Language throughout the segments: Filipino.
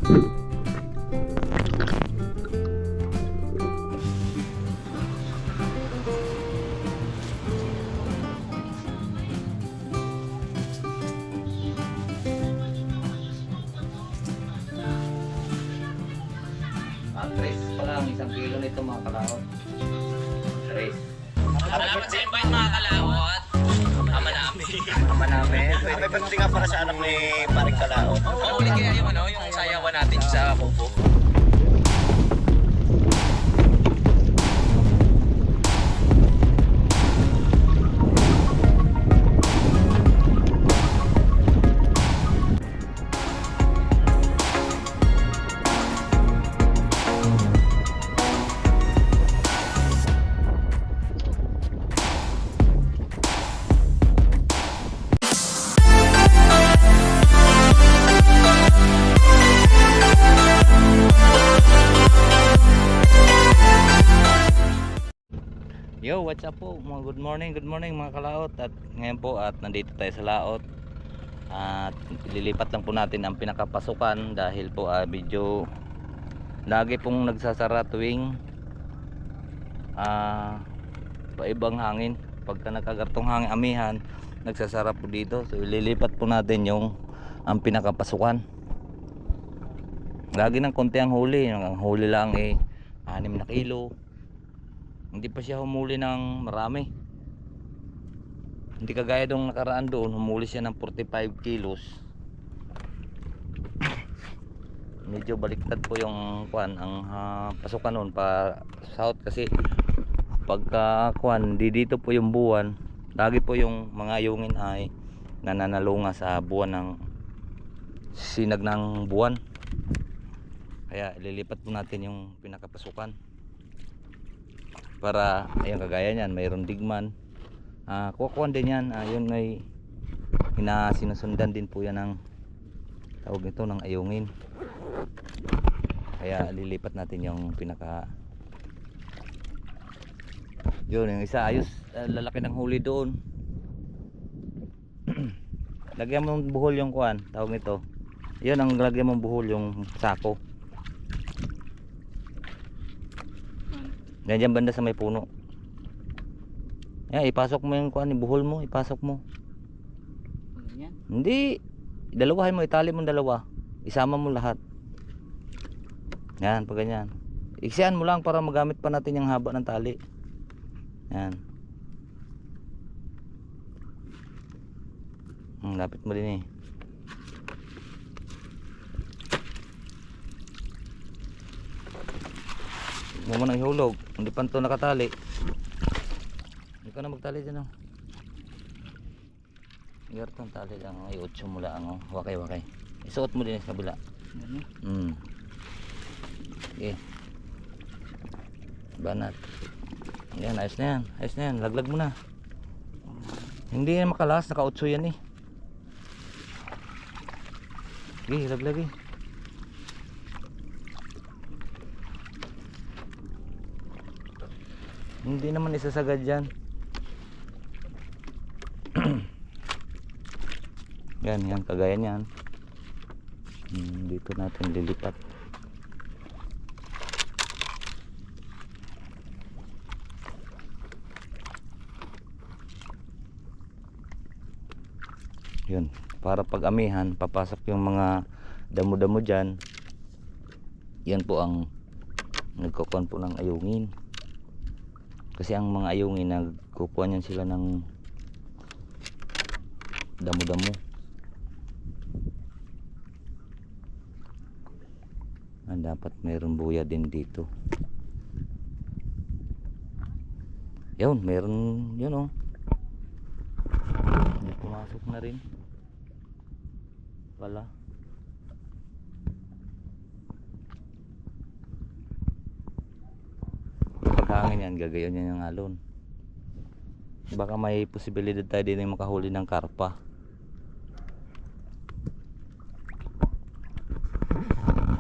Tres pa lang, 1 kilo nito mga kalahot. Tres. Salamat sa invite mga kalawot. Ama namin. Ama namin. May birthday nga para sa anak ni Paring Kalao. Mahuli kaya yung ano, yung sayawan natin sa Kubo. Yo, what's up po? Good morning mga kalaot. At ngayon po at nandito tayo sa laot. At ililipat lang po natin ang pinakapasukan dahil po medyo lagi pong nagsasara tuwing paibang hangin. Pagka nakagartong hangin amihan, nagsasara po dito. So ililipat po natin yung ang pinakapasukan. Lagi ng konti ang huli. Ang huli lang 6 na kilo. Hindi pa siya humuli ng marami. Hindi kagaya nung nakaraan doon, humuli siya ng 45 kilos. Medyo baliktad po yung kuan ang pasukan noon pa south kasi pagka kuan dito po yung buwan, lagi po yung mga ayungin ay nananalunga sa buwan ng sinag ng buwan. Kaya ililipat po natin yung pinakapasukan. Para ayun kagaya niyan, mayroon digman. Kukuhan din yan. Yun ay sinusundan din po yan ng tawag nito ng ayungin. Kaya lilipat natin yung pinaka yun yung isa ayos. Lalaki ng huli doon. Lagyan mo ng buhol yung kuhan, tawag nito. Yun ang lagyan mong buhol yung sako. Ganyan banda sa may puno. Yan, ipasok mo yung kuan, buhol mo, ipasok mo. Yan. Hindi, dalawahin mo, itali mo dalawa. Isama mo lahat. Yan, pag ganyan. Iksian mo lang para magamit pa natin yung haba ng tali. Yan. Lapit mo din eh. Huwag mo nang ihulog, hindi pa ito nakatali. Hindi ka na magtali dyan oh. Igartong tali lang, ay 8 mula ang wakay. Isuot mo din sa kabila. Okay. Banat. Yan, ayos na yan, laglag mo na. Hindi yan makalas, naka 8 yan eh. Okay, laglag eh. Hindi naman isasagad yan. Yan, kagaya niyan. Dito natin lilipat. Yun, para pag amihan, papasok yung mga damo-damo dyan. Yan po ang nagkukuhan po ng ayungin. Kasi ang mga ayungin nagkukuha niyan sila ng damo-damo. Dapat mayroon buya din dito. Yun, mayroon yun oh. Pumasok na rin pala. Pagkahangin yan, gagayon yan yung alon. Baka may posibilidad tayo din yung makahuli ng karpa.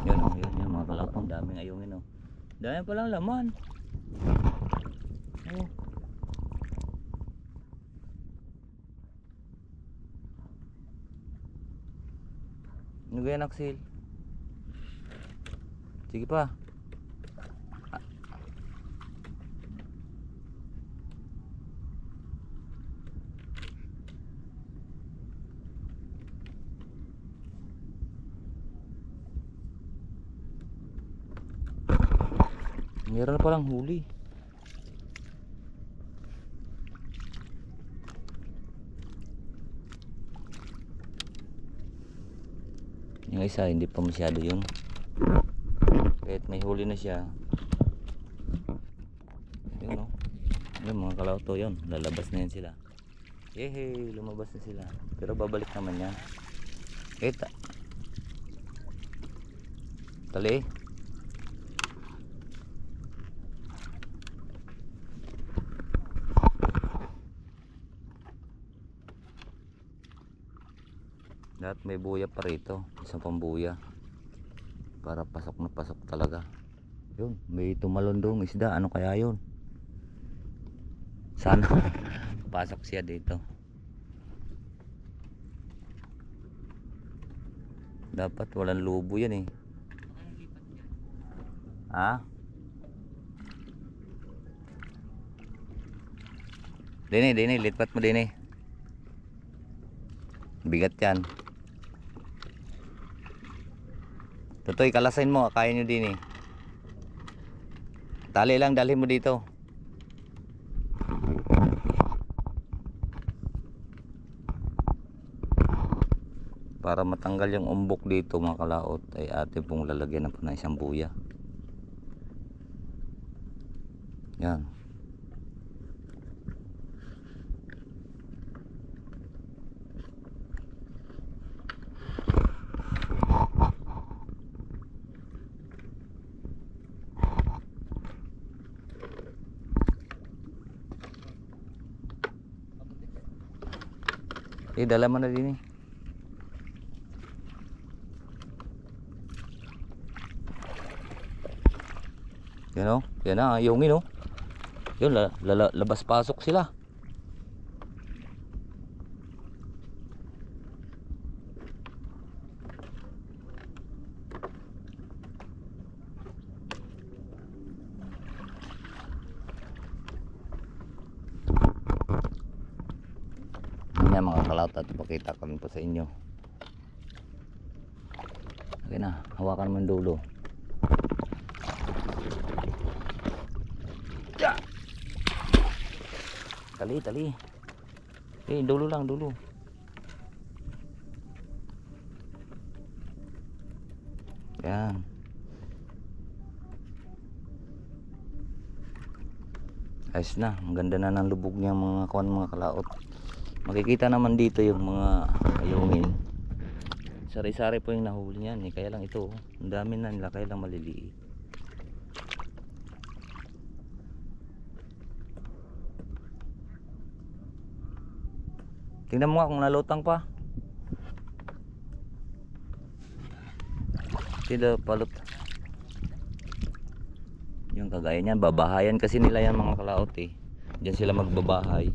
Yun mga kalapang, daming ayungin oh. Dami palang laman. Oh. Ano gaya naksil? Sige pa. Meron na palang huli. Yung isa hindi pa masyado yun. Kahit may huli na siya. Yun o. Yung mga kalauto yun. Lalabas na yan sila. Yehey, lumabas na sila. Pero babalik naman yan. Eta. Tali. Lahat may buya pa rito. Isang pambuya. Para pasok na pasok talaga. Yun, may tumalondong isda. Ano kaya yun? Sana pasok siya dito. Dapat walang lubo yan eh. Ha? Dini, lipat mo dini. Bigat yan. Tutoy, kalasin mo, kaya nyo din eh. Tali lang, dalhin mo dito. Para matanggal yung umbok dito mga kalaot, ay atin pong lalagyan na po ng isang buya. Yan. Dala mo na din eh. Yan o. Yan na, yungin o. Yun, labas pasok sila. Yan mga kalaot, at pakita kami po sa inyo. Okay na, hawakan mo yung dulo. Tali. Dulo lang, dulo. Yan. Ayos na, ang ganda na ng lubog niya mga kalaot. Makikita naman dito yung mga ayungin. Sari-sari po yung nahuli niyan eh. Kaya lang ito, ang dami na nila, kaya lang maliliit. Tingnan mo nga kung nalutang pa. Sila palot. Yung kagaya niyan, babahayan kasi nila yan mga kalaot eh. Diyan sila magbabahay.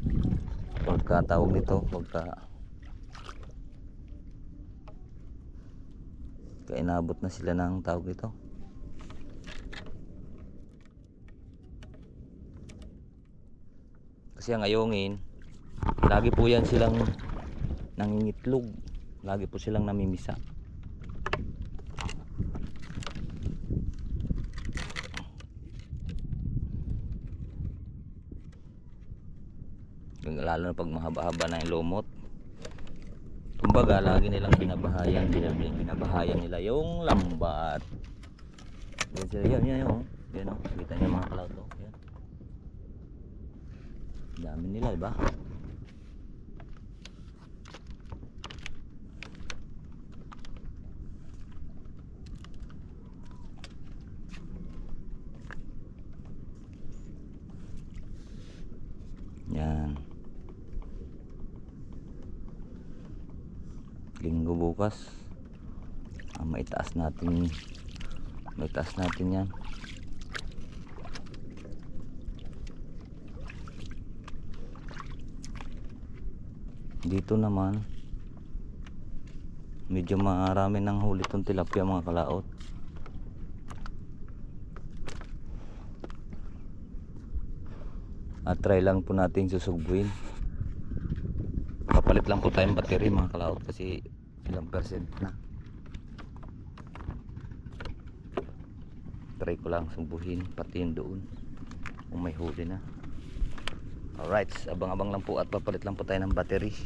Pagka tawag nito, pagka inabot na sila ng tawag nito. Kasi ang ayungin, lagi po yan silang nangingitlog, lagi po silang namimisa. Lalo na pag mahaba-haba na yung lumot, kumbaga lagi nilang binabahayan nila yung lambat. Yan sila, yan o, kita niyo mga kalaot o, yan. Dami nila, diba? Yan. Linggo bukas, maitaas natin yan. Dito naman medyo marami ng huli tong tilapia mga kalaot. Try lang po natin susugbuin. Papalit lang po tayong battery mga kalaot kasi ilang percent na. Try ko lang sumbuhin pati yung doon kung may huli na. Alright, abang-abang lang po at papalit lang po tayo ng battery.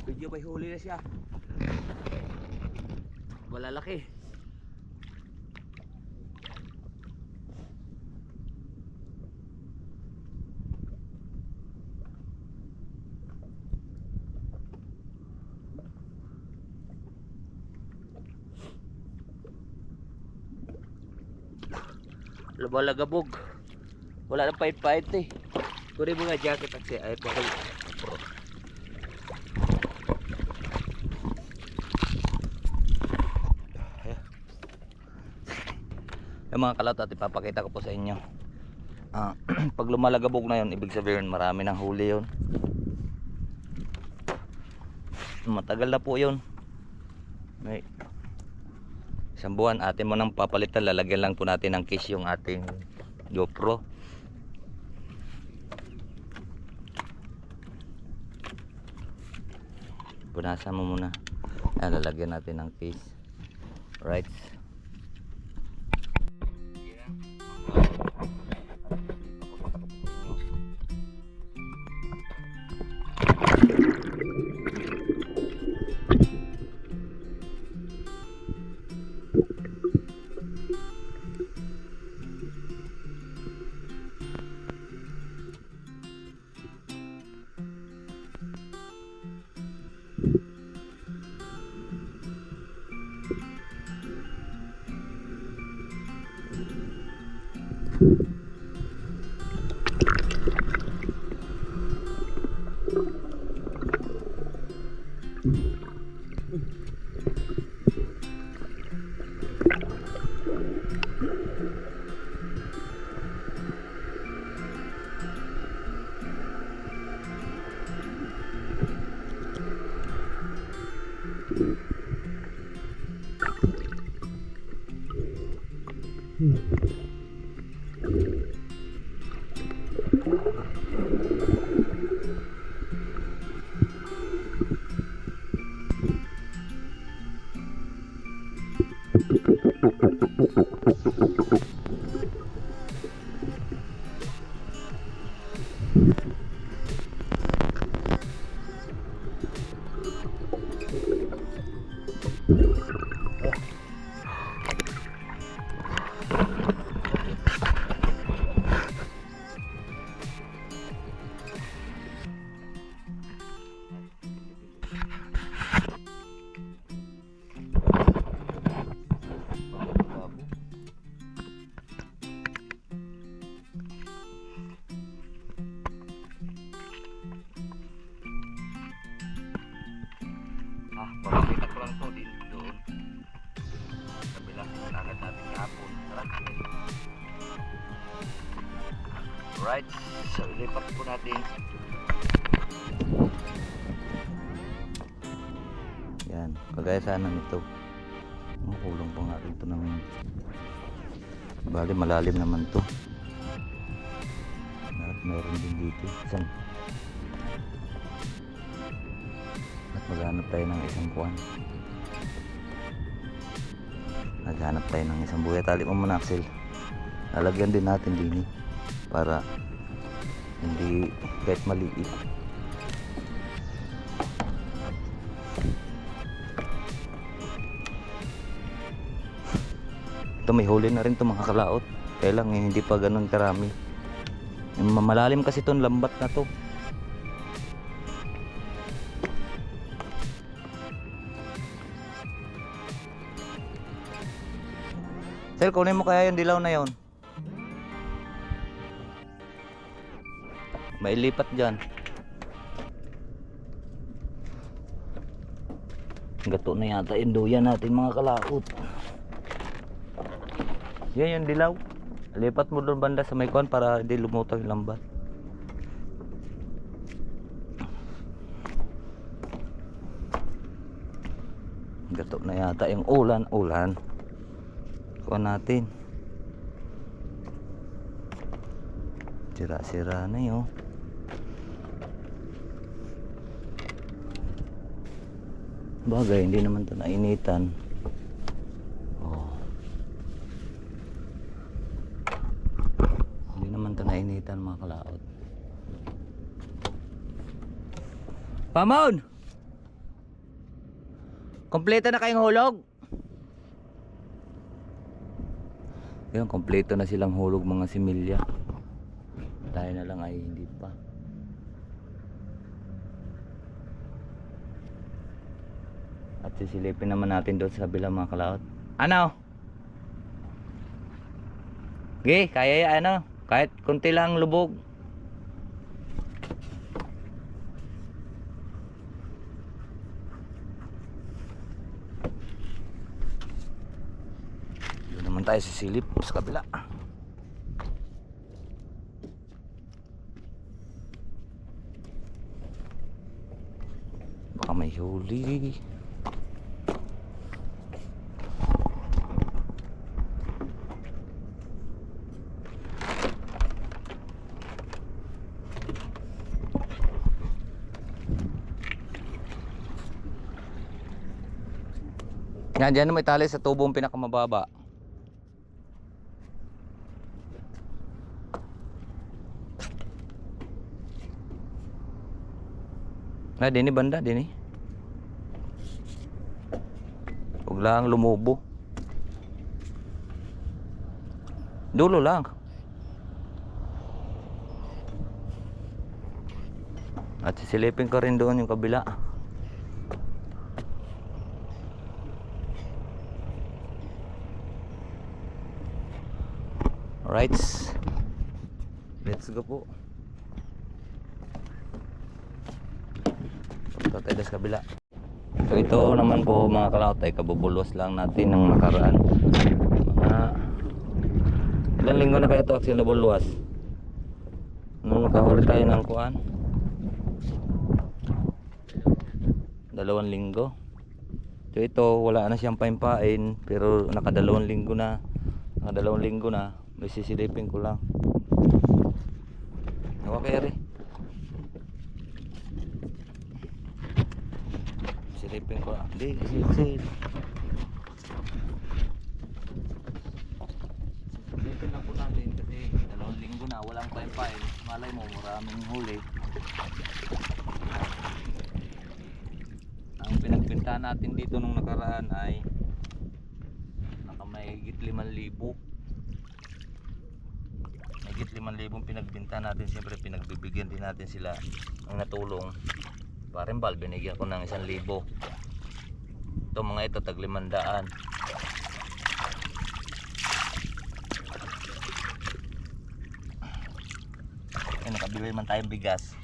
Medyo may huli na siya. Malalaki. Lumalagabog. Wala na pahit-pahit eh. Kunin mo nga jacket at siya. Ay, pakay. Yung mga kalaot at ipapakita ko po sa inyo. Pag lumalagabog na yun, ibig sabihin marami ng huli yun. Matagal na po yun. May isang buwan atin mo nang papalitan. Lalagyan lang po natin ng case yung ating GoPro. Punasan mo muna. Ayan, lalagyan natin ng case. Right. Papakita ko lang to din doon. Kabilang agad natin kahapon. Right, so ilipat po natin. Yan, kagaya sana nito. Makulong pa nga rito namin. Bali malalim naman to. At meron din dito. Isang maghanap tayo ng isang kuwan. Naghanap tayo ng isang buhay. Tali mo muna, Axel. Lalagyan din natin din para hindi kahit maliit. Ito may huli na rin ito mga kalaot. Kaya lang hindi pa ganun karami. Malalim kasi itong lambat na to. Sir, kunin mo kaya yung dilaw na yon. Mailipat dyan. Gato na yata yung duyan natin mga kalaot. Yan yung dilaw. Lipat mo doon banda sa may kuwan para hindi lumutang yung lambat. Gato na yata yung ulan. Kuwan natin. Sira-sira na yun. Bagay, hindi naman ito nainitan. Oh. Hindi naman ito nainitan mga kalaot. Pamon! Kompleto na kayong hulog? Yun, kompleto na silang hulog mga similya. Tayo na lang ay hindi pa. At sisilipin naman natin doon sa kabila mga kalaot. Ano? Okay, kaya yan ano? Kahit konti lang lubog. Doon naman tayo sisilip sa kabila. Baka may huli. Yan, dyan na may tali sa tubong pinakamababa. Na, dini banda, dini. Huwag lang lumubo. Dulo lang. At sisilipin ko rin doon yung kabila. Alright, let's go po. Punta tayo sa kabila. So ito naman po mga kalaot ay kabubulwas lang natin ng nakaraan. Mga ilang linggo na kaya ito actually nabulwas. Nung nakahuli tayo ng kuan 2 linggo. So ito wala na siyang pain-pain pero nakadalawang linggo na. May sisilipin ko lang. Okay rin. Silipin ko lang. Hindi, silipin lang po natin kasi 2 linggo na walang pain-pain. Malay mo maraming huli. Ang pinagbenta natin dito nung nakaraan ay nakamahigit 5,000. Higit 5,000 pinagbenta natin. Siyempre pinagbibigyan din natin sila ng natulong. Parimbal binigyan ko ng 1,000. Ito mga ito tag 500. Nakabili man tayong bigas.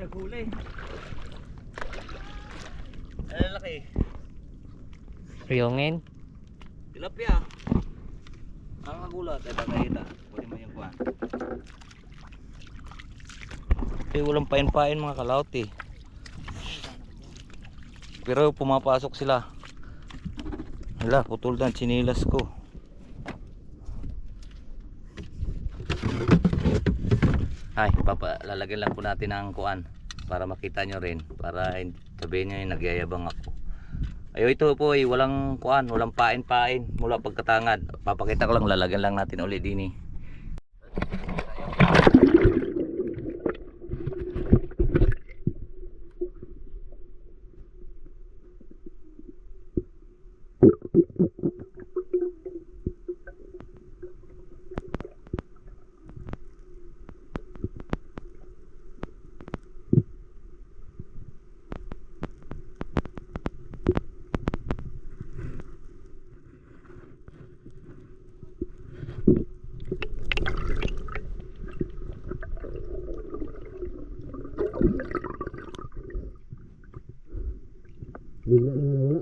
Huli. Lalaki. Riyongin. Tilapia. Ang kagulat ay bagay-ita. Pwede mo yung kuhan. Eh, walang pain-pain mga kalaot eh. Pero pumapasok sila. Hala, putol na chinilas ko. Ay, lalagyan lang po natin ng kuan para makita nyo rin, para sabihin nyo yung nagyayabang ako. Ayo, ito po ay walang kuan, walang pain-pain mula pagkatangad. Papakita ko lang, lalagyan lang natin ulit din eh. Bigla na wala.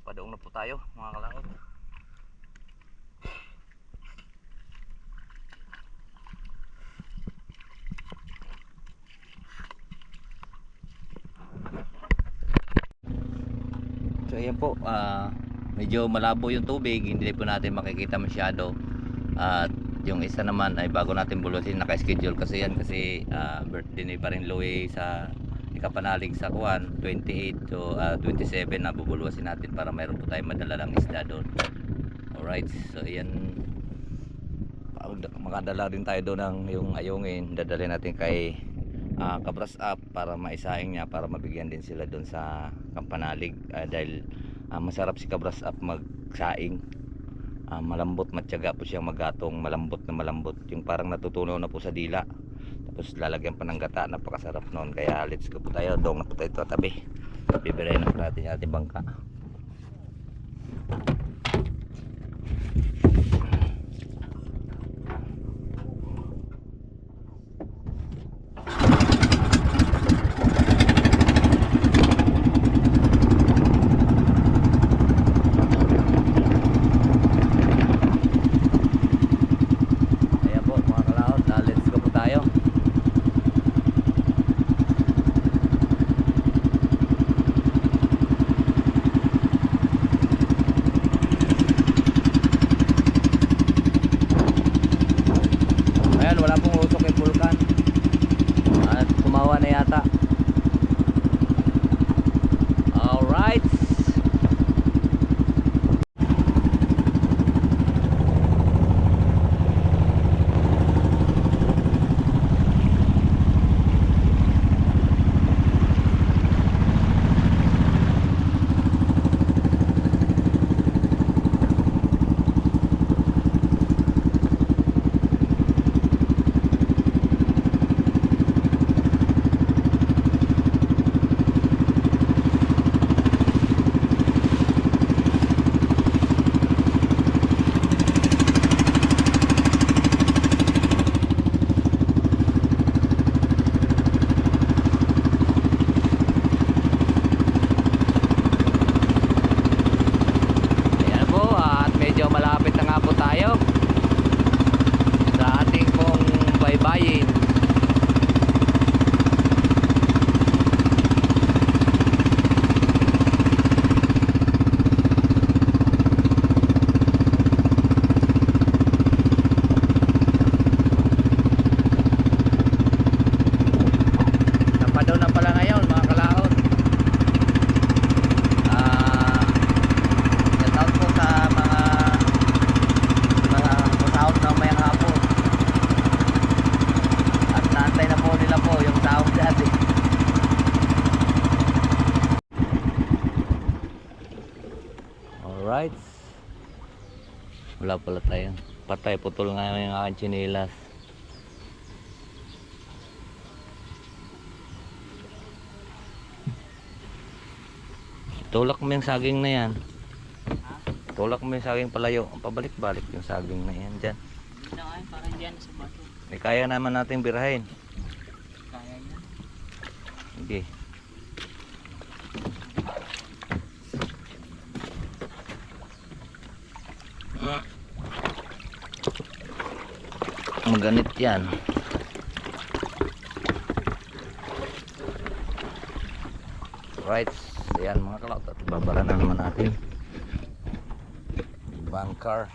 Padaong na po tayo mga kalaot. So ayan po, medyo malabo yung tubig, hindi po natin makikita masyado. At yung isa naman ay bago natin bulusin, naka-schedule kasi yan kasi birthday ni paring Louie sa ikapanalig sa kuwan 28 to 27 na bubulusin natin para mayroon po tayong madala lang isda doon. Alright, so yan, makadala din tayo doon ng yung ayungin, dadalhin natin kay Kabras Up para maisaing niya, para mabigyan din sila doon sa kampanalig dahil masarap si Kabras Up magsaing. Malambot, matyaga po siyang magatong, malambot na malambot, yung parang natutunaw na po sa dila, tapos lalagyan pa ng gata, napakasarap noon. Kaya let's go po tayo, doon na po tayo tabi, bibirayin na po natin yung ating bangka. Wala pala tayo. Patay, putol nga yung aking tsinelas. Tulak mo yung saging na yan. Tulak mo yung saging palayo. Pabalik-balik yung saging na yan dyan. Hindi na kayo, parang dyan sa bato. May kaya naman natin birahin. Kaya yan. Sige. Maganit yan. Right. Ayan mga kalot. At babara na naman natin. Bunker.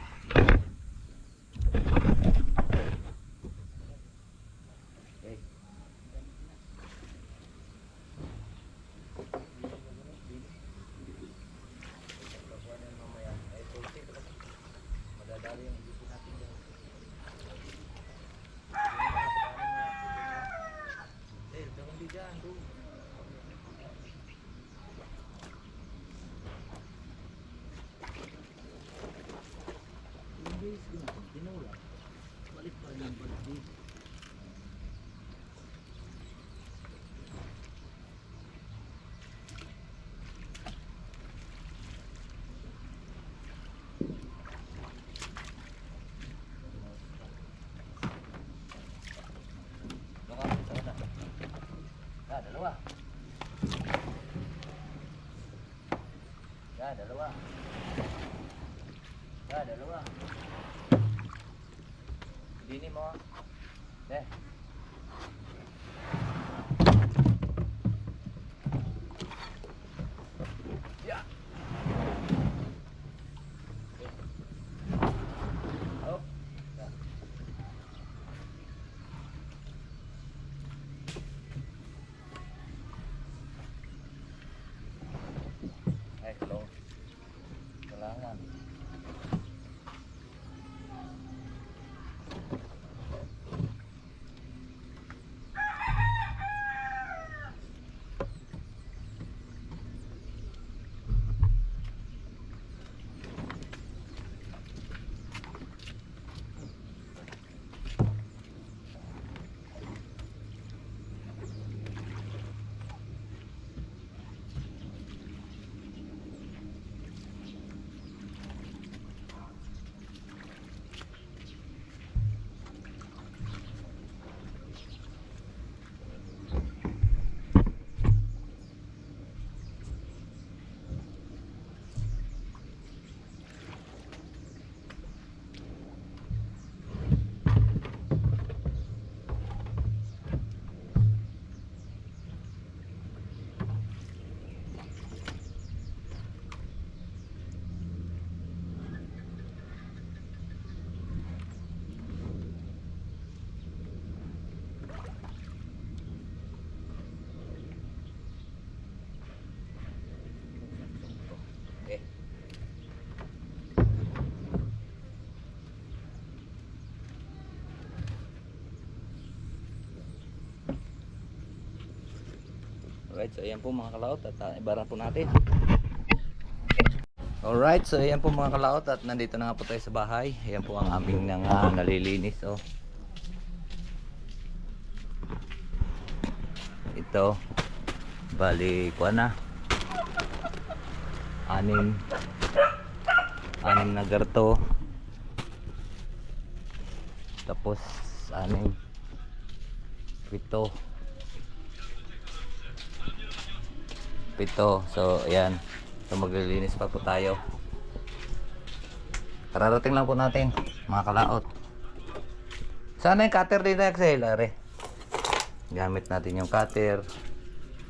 Dalawa. Dalawa. Dalawa. Dini mo. Deh. Ya. Oh. Hello. Kailangan. Alright, so ayan po mga kalaot at ibara po natin. Alright, so ayan po mga kalaot at nandito na nga po tayo sa bahay. Ayan po ang aming nalilinis. Oh. Ito, bali kuha na. Anim na garto. Tapos 7. So ayan, so maglilinis pa po tayo. Kararating lang po natin mga kalaot. Sana yung cutter dito XLR. Gamit natin yung cutter.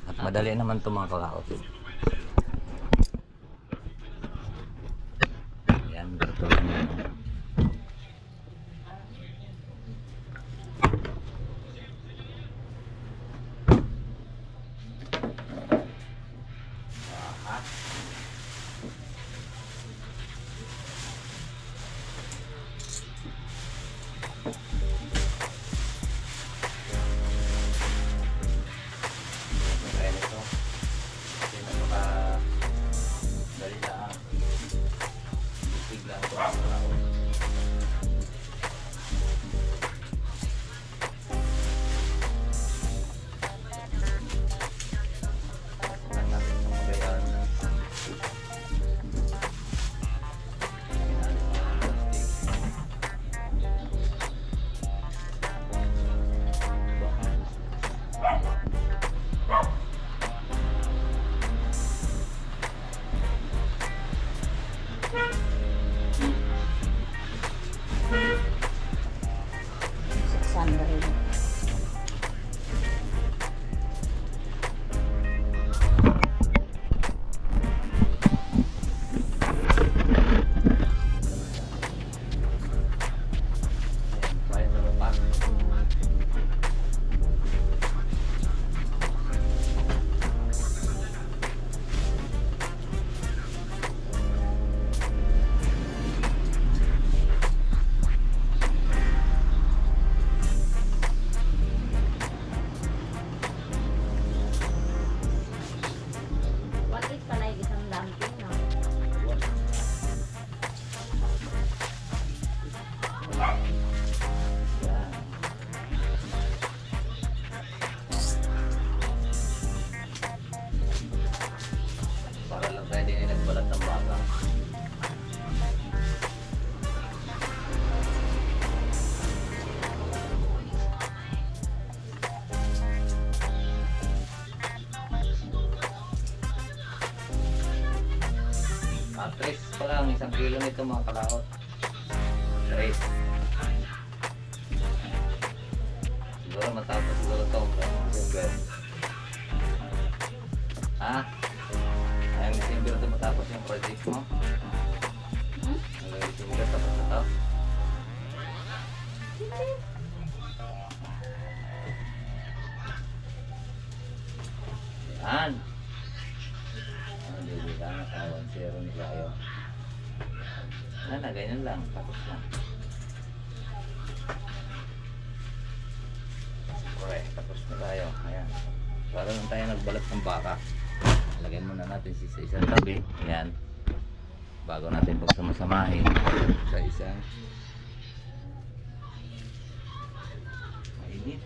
At madali naman ito mga kalaot. Ayan, garto lang yun. Dali lang. Biglang ko ang kilo nito mga kalaot? 3. Siguro matapos siguro ito hanggang December. Ha? Ayang December ito matapos yung project mo? Hanggang December tapos na ito? Yan. Hindi ka nakawan. 0 ni Layo. Na, ganyan lang. Tapos na. Okay, tapos na tayo. Ayan. Para lang tayo nagbalat ng baka. Lagay muna natin sa isang tabi. Ayan. Bago natin pagsamasamahin sa isang mainit.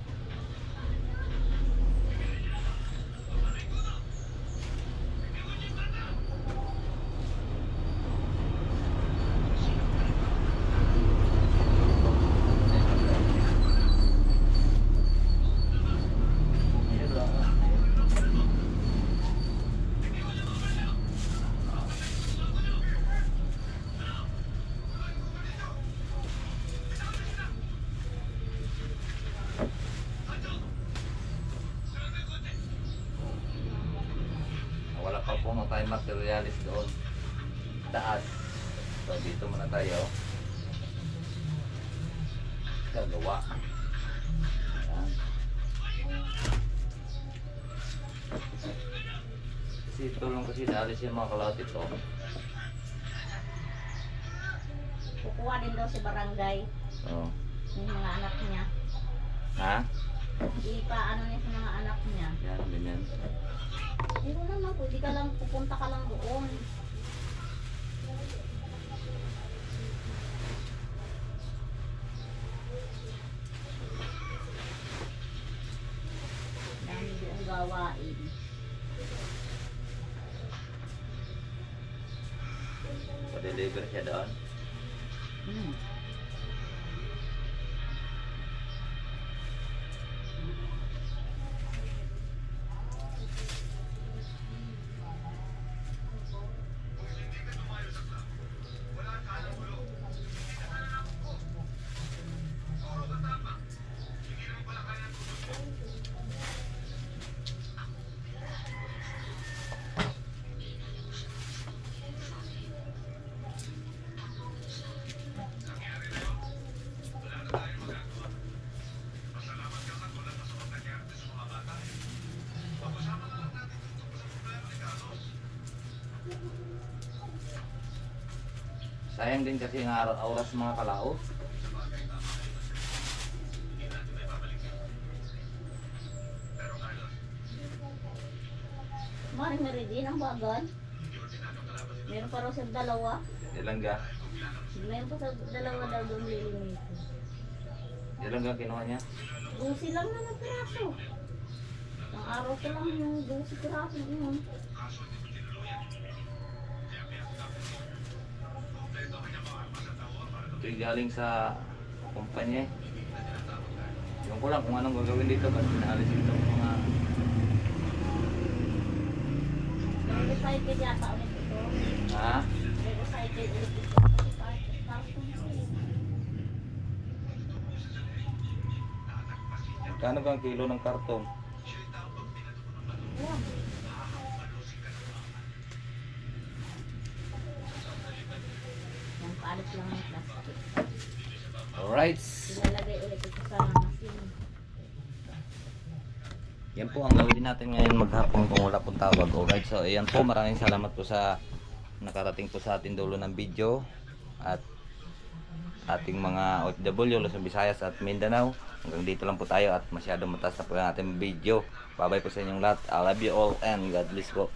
Wala pa po mga tayo materialis doon taas. So dito muna tayo gagawa. Ayan. Kasi tulong kasi naalis yung mga kalawat ito. Kukuha din daw si barangay So, yung mga anak niya. ha? Ipaano niya sa mga anak niya. Yan, ganyan. Pero naman, pwede ka lang, pupunta ka lang doon. Dami doon gawain. Pa-deliver siya doon. Hmm. Sayang din kasi ng oras mga kalao. Maring meridin ang bagan. Meron pa raw sa dalawa. Ilan ga? Meron pa sa dalawa daw doon lilimito. Ilan ga kinuha niya? 12 lang naman piraso. Ang araw ko lang yung 12 piraso yun. Ito'y galing sa kumpanya. Yung ko lang kung anong gagawin dito ba't pinaalis ito mga Recycle yata ulit ito. ha? Recycle ulit ito. Kano ba ang kilo ng karton? Ayan. Yung paalit lang ng plastic. Alright. Ilalagay ulit ito sa machine. Yan po ang gawin natin ngayon maghapon kung wala pong tawag. Alright, so ayan po, maraming salamat po sa nakarating po sa ating dulo ng video. At ating mga OFW, Luzon, Visayas at Mindanao. Hanggang dito lang po tayo at masyadong mataas na po yung ating video. Bye bye po sa inyong lahat. I love you all and God bless po.